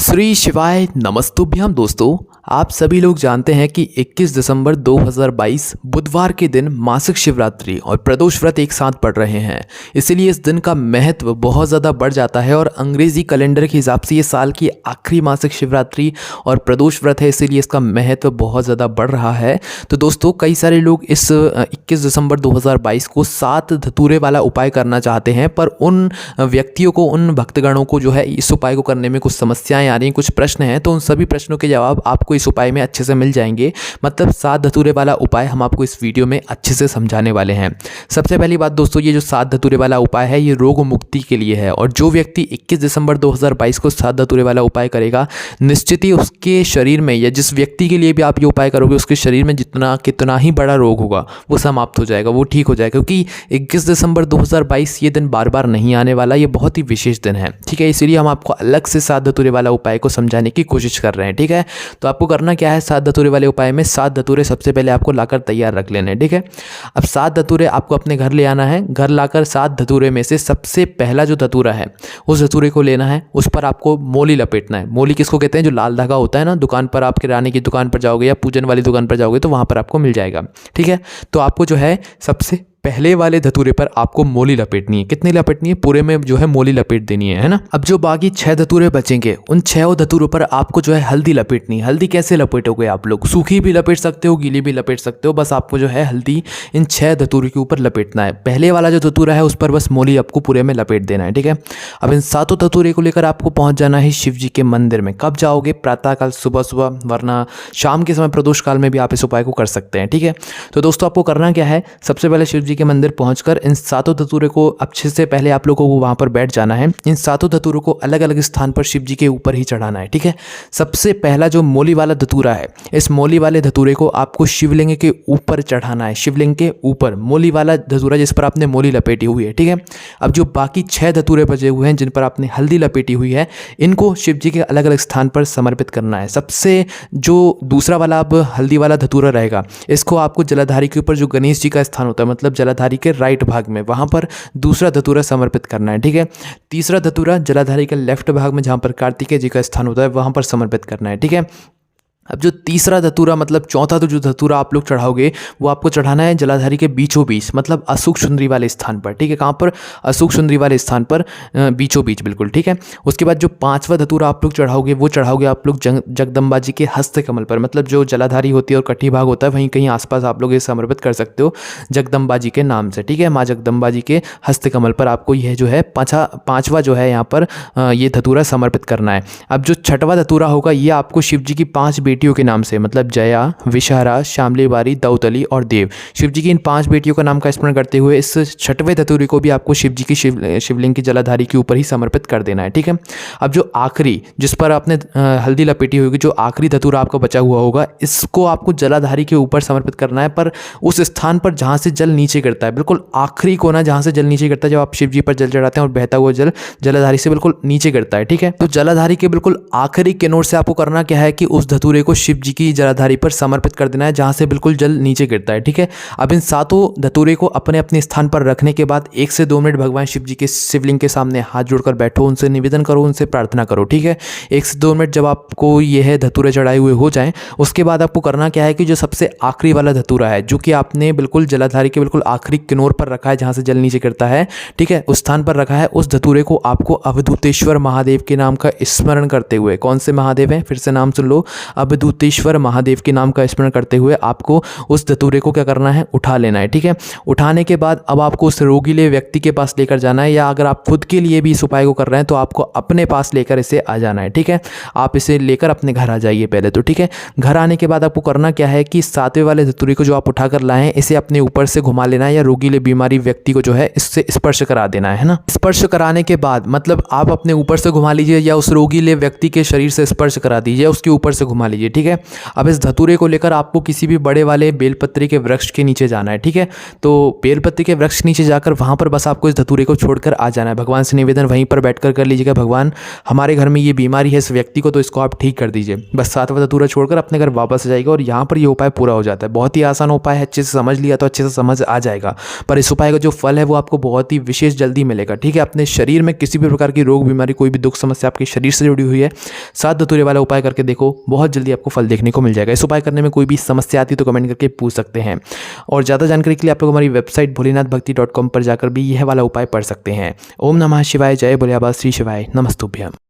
श्री शिवाय नमस्तुभ्यम। दोस्तों, आप सभी लोग जानते हैं कि 21 दिसंबर 2022 बुधवार के दिन मासिक शिवरात्रि और प्रदोष व्रत एक साथ पड़ रहे हैं। इसीलिए इस दिन का महत्व बहुत ज़्यादा बढ़ जाता है और अंग्रेजी कैलेंडर के हिसाब से ये साल की आखिरी मासिक शिवरात्रि और प्रदोष व्रत है, इसीलिए इसका महत्व बहुत ज़्यादा बढ़ रहा है। तो दोस्तों, कई सारे लोग इस 21 दिसंबर 2022 को 7 धतूरे वाला उपाय करना चाहते हैं, पर उन व्यक्तियों को, उन भक्तगणों को जो है इस उपाय को करने में कुछ समस्याएं आ रही हैं, कुछ प्रश्न हैं। तो उन सभी प्रश्नों के जवाब आपको इस उपाय में अच्छे से मिल जाएंगे। मतलब 7 धतूरे वाला उपाय हम आपको इस वीडियो में अच्छे से समझाने वाले हैं। सबसे पहली बात दोस्तों, ये जो 7 धतूरे वाला उपाय है ये रोग मुक्ति के लिए है, और जो व्यक्ति 21 दिसंबर 2022 को 7 धतूरे वाला उपाय करेगा, निश्चित ही उसके शरीर में, या जिस व्यक्ति के लिए भी आप ये उपाय करोगे, उसके शरीर में कितना ही बड़ा रोग होगा वो समाप्त हो जाएगा, वो ठीक हो जाएगा। क्योंकि 21 दिसंबर 2022 ये दिन बार बार नहीं आने वाला, ये बहुत ही विशेष दिन है। ठीक है, इसीलिए हम आपको अलग से 7 धतूरे वाला उपाय को समझाने की कोशिश कर रहे हैं। ठीक है, तो आपको करना क्या है, 7 धतूरे वाले उपाय में 7 धतूरे सबसे पहले आपको लाकर तैयार रख लेने हैं। ठीक है, अब 7 धतूरे आपको अपने घर ले आना है। घर लाकर 7 धतूरे में से सबसे पहला जो धतूरा है उस धतूरे को लेना है, उस पर आपको मोली लपेटना है। मोली किसको कहते हैं? जो लाल धागा होता है ना, दुकान पर, आप किराने की दुकान पर जाओगे या पूजन वाली दुकान पर जाओगे तो वहाँ पर आपको मिल जाएगा। ठीक है, तो आपको जो है सबसे पहले वाले धतूरे पर आपको मोली लपेटनी है। कितनी लपेटनी है? पूरे में जो है मोली लपेट देनी है ना। अब जो बाकी 6 धतूरे बचेंगे, उन 6 धतूरों पर आपको जो है हल्दी लपेटनी है। हल्दी कैसे लपेटोगे आप लोग? सूखी भी लपेट सकते हो, गीली भी लपेट सकते हो, बस आपको जो है हल्दी इन 6 धतूरे के ऊपर लपेटना है। पहले वाला जो धतूरा है उस पर बस मोली आपको पूरे में लपेट देना है। ठीक है, अब इन 7 धतूरे को लेकर आपको पहुंच जाना है शिव जी के मंदिर में। कब जाओगे? प्रातःकाल, सुबह सुबह, वरना शाम के समय प्रदोष काल में भी आप इस उपाय को कर सकते हैं। ठीक है, तो दोस्तों आपको करना क्या है, सबसे पहले शिव जी के मंदिर पहुंचकर इन 7 धतूरे को अच्छे से पहले आप लोगों को वहां पर बैठ जाना है। इन 7 धतूरों को अलग अलग स्थान पर शिव जी के ऊपर ही चढ़ाना है। ठीक है, सबसे पहला जो मोली वाला धतूरा है, इस मोली वाले धतूरे को आपको शिवलिंग के ऊपर चढ़ाना है। शिवलिंग के ऊपर मोली वाला धतूरा जिस पर आपने मोली लपेटी हुई है। ठीक है, अब जो बाकी 6 धतूरे बचे हुए हैं जिन पर आपने हल्दी लपेटी हुई है, इनको शिव जी के अलग अलग स्थान पर समर्पित करना है। सबसे जो दूसरा वाला अब हल्दी वाला धतूरा रहेगा, इसको आपको जलाधारी के ऊपर, जो गणेश जी का स्थान होता है, मतलब जलाधारी के राइट भाग में, वहां पर दूसरा धतूरा समर्पित करना है। ठीक है, तीसरा धतूरा जलाधारी के लेफ्ट भाग में, जहां पर कार्तिकेय जी का स्थान होता है, वहां पर समर्पित करना है। ठीक है, अब जो तीसरा धतूरा, मतलब चौथा तो जो धतूरा आप लोग चढ़ाओगे वो आपको चढ़ाना है जलाधारी के बीचों बीच, मतलब अशुक सुंदरी वाले स्थान पर। ठीक है, कहाँ पर? अशुक सुंदरी वाले स्थान पर, बीचों बीच, बिल्कुल। ठीक है, उसके बाद जो 5वां धतूरा आप लोग चढ़ाओगे वो चढ़ाओगे आप लोग जगदम्बा जी के हस्त कमल पर, मतलब जो जलाधारी होती है और कटी भाग होता है, वहीं कहीं आसपास आप लोग ये समर्पित कर सकते हो जगदम्बा जी के नाम से। ठीक है, माँ जगदम्बा जी के हस्त कमल पर आपको यह जो है 5वां जो है यहाँ पर ये धतूरा समर्पित करना है। अब जो 6वां धतूरा होगा ये आपको शिव जी की 5 बेटियों के नाम से, मतलब जया, विषहरा, श्यामली बारी, दौतली और देव, शिव जी की इन 5 बेटियों का नाम का स्मरण करते हुए इस 6वें धतूरे को भी आपको शिव जी की शिवलिंग की जलाधारी के ऊपर ही समर्पित कर देना है। ठीक है, अब जो आखिरी, जिस पर आपने हल्दी लपेटी होगी, जो आखिरी धतूरा आपका बचा हुआ होगा, इसको आपको जलाधारी के ऊपर समर्पित करना है, पर उस स्थान पर जहाँ से जल नीचे गिरता है, बिल्कुल आखिरी कोना जहाँ से जल नीचे गिरता है। जब आप शिव जी पर जल चढ़ाते हैं और बहता हुआ जल जलाधारी से बिल्कुल नीचे गिरता है। ठीक है, तो जलाधारी के बिल्कुल आखिरी किनारे से आपको करना क्या है कि उस धतूरे को शिव जी की जलाधारी पर समर्पित कर देना है, जहां से बिल्कुल जल नीचे गिरता है। ठीक है, अब इन 7 धतूरे को अपने अपने स्थान पर रखने के बाद 1 से 2 मिनट भगवान शिव जी के शिवलिंग के सामने हाथ जोड़कर बैठो, उनसे निवेदन करो, उनसे प्रार्थना करो। ठीक है, 1 से 2 मिनट जब आपको यह धतूरे चढ़ाए हुए हो जाएं, उसके बाद आपको करना क्या है कि जो सबसे आखिरी वाला धतूरा है, जो कि आपने बिल्कुल जलाधारी के बिल्कुल आखिरी किनारे पर रखा है, जहां से जल नीचे गिरता है, ठीक है, उस स्थान पर रखा है, उस धतूरे को आपको अवधूतेश्वर महादेव के नाम का स्मरण करते हुए, कौन से महादेव हैं, फिर से नाम सुन लो, अवधूतेश्वर महादेव के नाम का स्मरण करते हुए आपको उस धतूरे को क्या करना है, उठा लेना है। ठीक है, उठाने के बाद अब आपको उस रोगीले व्यक्ति के पास लेकर जाना है, या अगर आप खुद के लिए भी इस उपाय को कर रहे हैं तो आपको अपने पास लेकर इसे आ जाना है। ठीक है, आप इसे लेकर अपने घर आ जाइए पहले तो। ठीक है, घर आने के बाद आपको करना क्या है कि 7वें वाले धतूरे को जो आप उठा कर लाए हैं, इसे अपने ऊपर से घुमा लेना है, या रोगीले बीमारी व्यक्ति को जो है इससे स्पर्श करा देना है ना। स्पर्श कराने के बाद, मतलब आप अपने ऊपर से घुमा लीजिए या उस रोगीले व्यक्ति के शरीर से स्पर्श करा दीजिए, उसके ऊपर से घुमा लीजिए। लीजिए, ठीक है। अब इस धतूरे को लेकर आपको किसी भी बड़े वाले बेलपत्री के वृक्ष के नीचे जाना है, ठीक है। तो बेलपत्री के वृक्ष नीचे जाकर वहाँ पर बस आपको इस धतूरे को छोड़कर आ जाना है। भगवान से निवेदन वहीं पर बैठकर कर लीजिएगा, भगवान हमारे घर में ये बीमारी है इस व्यक्ति को, तो इसको आप ठीक कर दीजिए। बस 7वां धतूरा छोड़कर अपने घर वापस आ जाएगा और यहाँ पर ये उपाय पूरा हो जाता है। बहुत ही आसान उपाय है, अच्छे से समझ लिया तो अच्छे से समझ आ जाएगा। पर इस उपाय का जो फल है वो आपको बहुत ही विशेष जल्दी मिलेगा, ठीक है। अपने शरीर में किसी भी प्रकार की रोग बीमारी, कोई भी दुख समस्या आपके शरीर से जुड़ी हुई है, 7 धतूरे वाला उपाय करके देखो, बहुत जल्दी आपको फल देखने को मिल जाएगा। इस उपाय करने में कोई भी समस्या आती तो कमेंट करके पूछ सकते हैं। और ज़्यादा जानकारी के लिए आप लोग हमारी वेबसाइट भोलेनाथभक्ति.com पर जाकर भी यह वाला उपाय पढ़ सकते हैं। ओम नमः शिवाय, जय भोले बाबा, श्री शिवाय, नमस्तुभ्यम।